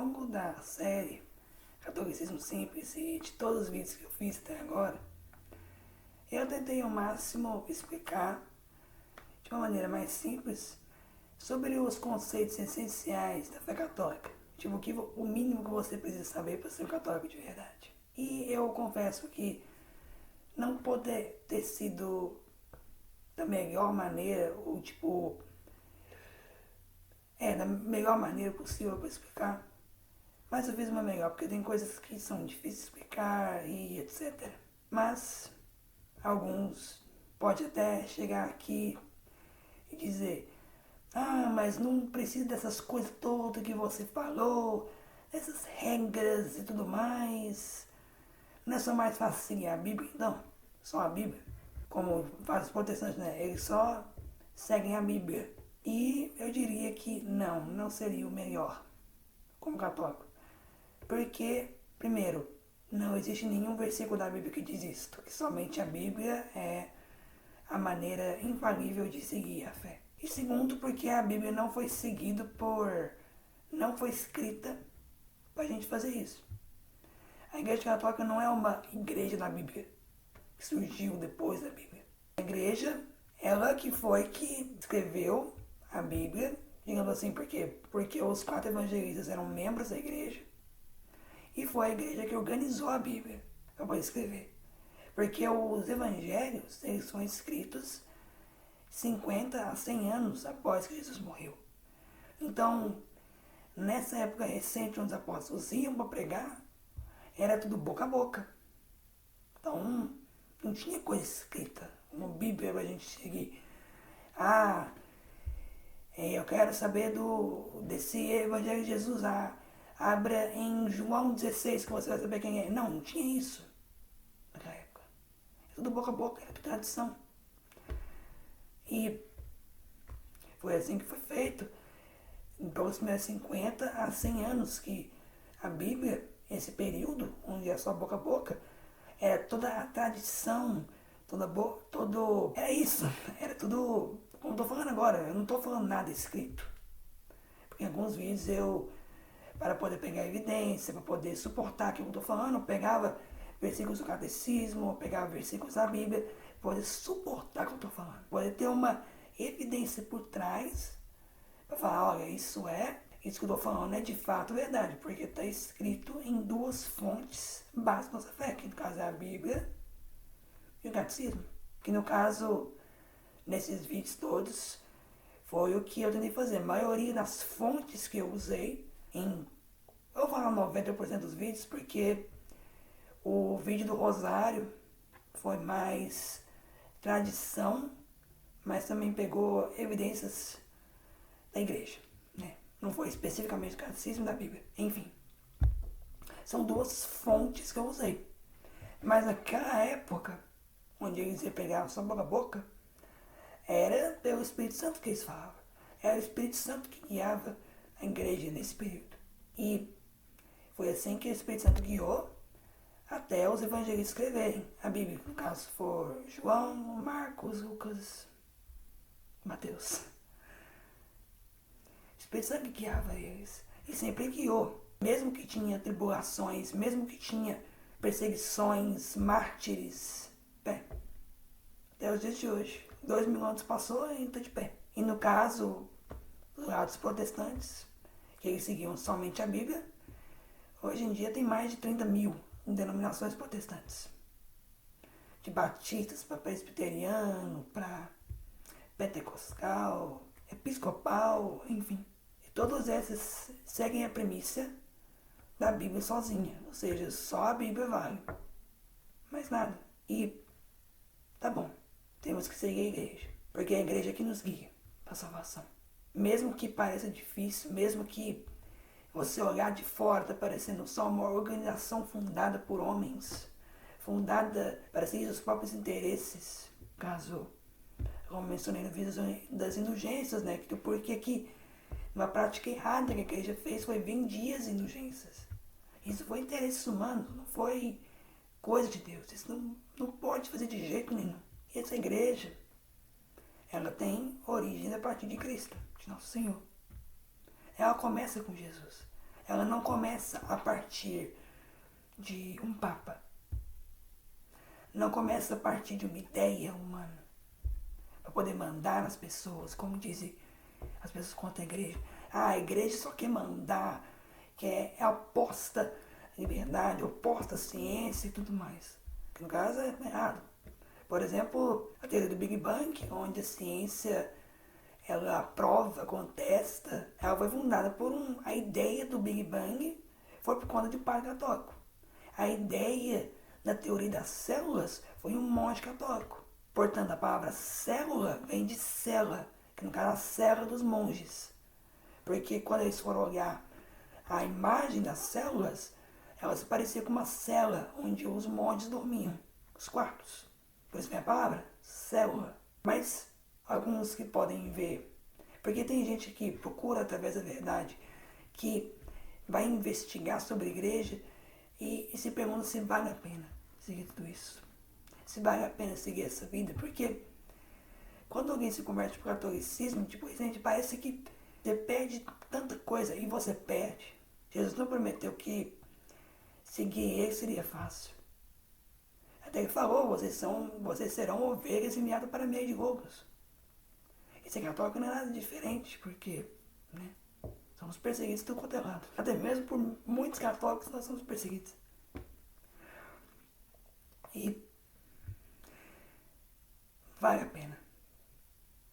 longo da série Catolicismo Simples e de todos os vídeos que eu fiz até agora, eu tentei ao máximo explicar de uma maneira mais simples sobre os conceitos essenciais da fé católica. Tipo, o mínimo que você precisa saber para ser um católico de verdade. E eu confesso que não poder ter sido da melhor maneira, ou tipo, da melhor maneira possível para explicar, mas eu fiz uma melhor, porque tem coisas que são difíceis de explicar e etc. Mas alguns pode até chegar aqui e dizer: ah, mas não precisa dessas coisas todas que você falou, dessas regras e tudo mais. Não é só mais fácil seguir a Bíblia? Não, só a Bíblia. Como fazem os protestantes, né? Eles só seguem a Bíblia. E eu diria que não seria o melhor como católico. Porque, primeiro, não existe nenhum versículo da Bíblia que diz isto, que somente a Bíblia é a maneira infalível de seguir a fé. E segundo, porque a Bíblia não foi não foi escrita para a gente fazer isso. A Igreja Católica não é uma igreja da Bíblia, que surgiu depois da Bíblia. A igreja, ela que foi que escreveu a Bíblia, digamos assim, porque os 4 evangelistas eram membros da igreja, e foi a igreja que organizou a Bíblia para poder escrever. Porque os evangelhos, eles foram escritos 50 a 100 anos após que Jesus morreu. Então, nessa época recente onde os apóstolos iam para pregar, era tudo boca a boca. Então, não tinha coisa escrita, uma Bíblia para a gente seguir. Ah, eu quero saber desse Evangelho de Jesus. Abra em João 16 que você vai saber quem é. Não tinha isso naquela época. Era tudo boca a boca, era tudo tradição. E foi assim que foi feito. Pelos primeiros 50 a 100 anos que a Bíblia, esse período, onde é só boca a boca, era toda a tradição, era isso, era tudo, como eu tô falando agora, eu não tô falando nada escrito. Porque em alguns vídeos para poder pegar evidência, para poder suportar aquilo que eu tô falando, eu pegava versículos do catecismo, eu pegava versículos da Bíblia, para poder suportar o que eu tô falando, poder ter uma evidência por trás, para falar, olha, isso que eu tô falando é de fato verdade, porque está escrito em 2 fontes básicas da fé, que no caso é a Bíblia e o catecismo. Que no caso, nesses vídeos todos, foi o que eu tentei fazer. A maioria das fontes que eu usei, eu vou falar 90% dos vídeos, porque o vídeo do Rosário foi mais tradição, mas também pegou evidências da igreja, né? Não foi especificamente o catecismo da Bíblia. Enfim, são 2 fontes que eu usei. Mas naquela época, onde eles iam pegar só boca a boca, era pelo Espírito Santo que eles falavam. Era o Espírito Santo que guiava a igreja nesse período. E foi assim que o Espírito Santo guiou até os evangelistas escreverem a Bíblia. No caso for João, Marcos, Lucas, Mateus. O Espírito Santo guiava eles. E sempre guiou. Mesmo que tinha tribulações, mesmo que tinha perseguições, mártires, até os dias de hoje. 2000 anos passou e está de pé. E no caso, do lado dos protestantes, que eles seguiam somente a Bíblia, hoje em dia tem mais de 30 mil denominações protestantes. De batistas para presbiteriano, para pentecostal, episcopal, enfim. E todos esses seguem a premissa da Bíblia sozinha, ou seja, só a Bíblia vale. Mais nada. E tá bom, temos que seguir a igreja, porque é a igreja que nos guia para a salvação. Mesmo que pareça difícil, mesmo que você olhar de fora está parecendo só uma organização fundada por homens, fundada para seguir os próprios interesses. Caso, como mencionei no vídeo das indulgências, né? Porque que uma prática errada que a igreja fez foi vender as indulgências. Isso foi interesses humanos, não foi coisa de Deus. Isso não pode fazer de jeito nenhum. E essa igreja, ela tem origem a partir de Cristo, de Nosso Senhor. Ela começa com Jesus. ela não começa a partir de um papa. Não começa a partir de uma ideia humana. Para poder mandar nas pessoas, como dizem as pessoas contra a igreja. A igreja só quer mandar, que é oposta à liberdade, oposta à ciência e tudo mais. Que no caso é errado. Por exemplo, a teoria do Big Bang, onde a ciência ela aprova, contesta, ela foi fundada por a ideia do Big Bang foi por conta de um padre católico. A ideia da teoria das células foi um monge católico. Portanto, a palavra célula vem de cela, que no caso é a cela dos monges. Porque quando eles foram olhar a imagem das células, elas pareciam com uma cela onde os monges dormiam, os quartos. Por isso vem a palavra célula. Mas alguns que podem ver, porque tem gente que procura através da verdade, que vai investigar sobre a igreja e se pergunta se vale a pena seguir tudo isso. Se vale a pena seguir essa vida, porque quando alguém se converte para o catolicismo, tipo, gente, parece que você perde tanta coisa e você perde. Jesus não prometeu que seguir ele seria fácil. Até ele falou, vocês serão ovelhas enviadas para meio de lobos. E ser católico não é nada diferente, porque né, somos perseguidos de tudo quanto é lado. Até mesmo por muitos católicos nós somos perseguidos. E vale a pena.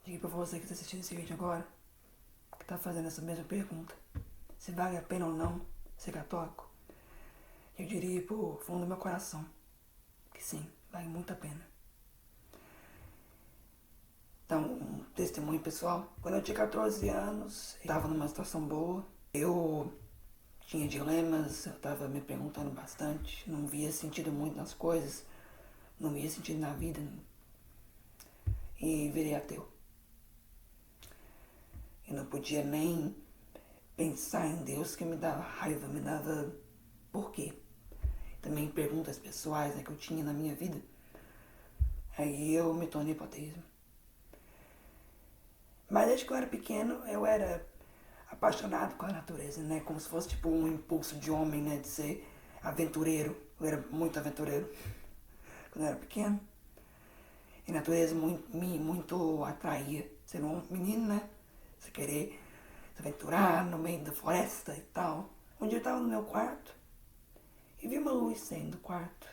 Diga para você que está assistindo esse vídeo agora, que está fazendo essa mesma pergunta, se vale a pena ou não ser católico. Eu diria por fundo do meu coração que sim, vale muito a pena. Então, um testemunho pessoal. Quando eu tinha 14 anos, eu estava numa situação boa. Eu tinha dilemas, eu estava me perguntando bastante, não via sentido muito nas coisas, não via sentido na vida. E virei ateu. Eu não podia nem pensar em Deus, que me dava raiva, me dava por quê. Também perguntas pessoais, né, que eu tinha na minha vida. Aí eu me tornei pro ateísmo. Mas desde que eu era pequeno, eu era apaixonado com a natureza, né? Como se fosse tipo um impulso de homem, né? De ser aventureiro. Eu era muito aventureiro quando eu era pequeno. E a natureza me muito atraía. Ser um menino, né? Você querer se aventurar no meio da floresta e tal. Um dia eu estava no meu quarto e vi uma luz saindo do quarto.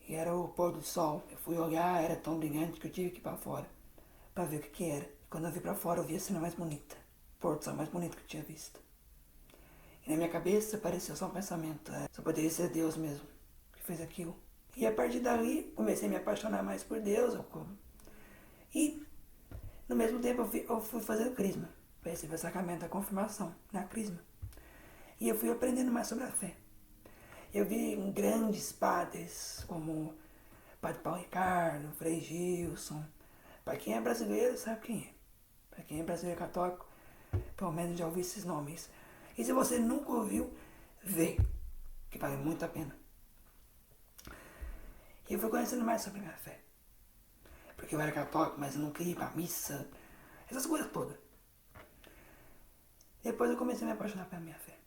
E era o pôr do sol. Eu fui olhar, era tão brilhante que eu tive que ir pra fora pra ver o que era. E quando eu vi pra fora, eu vi a cena mais bonita. O pôr do sol mais bonito que eu tinha visto. E na minha cabeça apareceu só um pensamento. Só poderia ser Deus mesmo que fez aquilo. E a partir dali, comecei a me apaixonar mais por Deus. E no mesmo tempo eu fui fazendo crisma. Recebi o sacramento da confirmação na crisma. E eu fui aprendendo mais sobre a fé. Eu vi grandes padres como Padre Paulo Ricardo, Frei Gilson. Para quem é brasileiro, sabe quem é. Para quem é brasileiro católico, pelo menos já ouviu esses nomes. E se você nunca ouviu, vê, que vale muito a pena. E eu fui conhecendo mais sobre a minha fé. Porque eu era católico, mas eu não queria ir pra missa, essas coisas todas. Depois eu comecei a me apaixonar pela minha fé.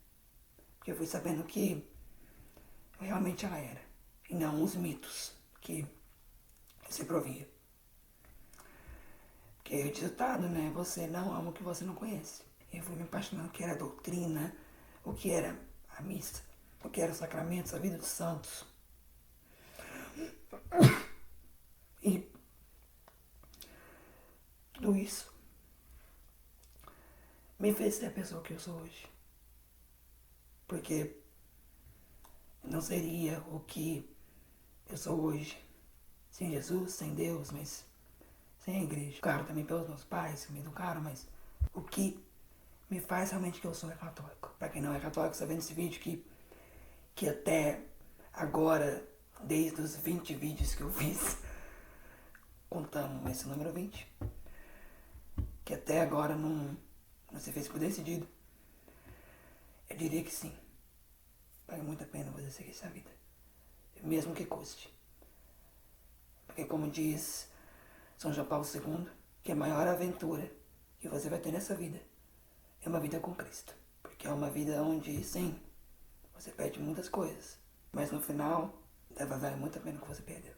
Porque eu fui sabendo que realmente ela era. E não os mitos que se provia. Porque é o ditado, né? Você não ama o que você não conhece. Eu fui me apaixonando o que era a doutrina, o que era a missa, o que era os sacramentos, a vida dos santos. E tudo isso me fez ser a pessoa que eu sou hoje. Porque não seria o que eu sou hoje sem Jesus, sem Deus, mas sem a igreja. Claro, também pelos meus pais que me educaram, mas o que me faz realmente que eu sou católico. Pra quem não é católico, está vendo esse vídeo que até agora, desde os 20 vídeos que eu fiz, contando esse número 20, que até agora não se fez por decidido, eu diria que sim. Vale muito a pena você seguir essa vida. Mesmo que custe. Porque como diz São João Paulo II, que a maior aventura que você vai ter nessa vida é uma vida com Cristo. Porque Que é uma vida onde, sim, você perde muitas coisas, mas no final deve valer muito a pena o que você perdeu.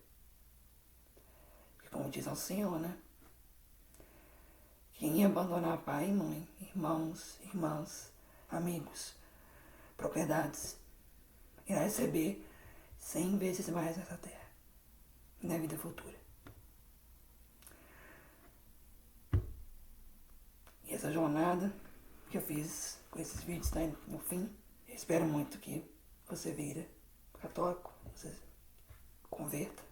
Porque como diz o Senhor, né? Quem ia abandonar pai e mãe, irmãos, irmãs, amigos, propriedades, irá receber 100 vezes mais nessa terra e na vida futura. E essa jornada que eu fiz com esses vídeos está no fim. Eu espero muito que você vira católico, você converta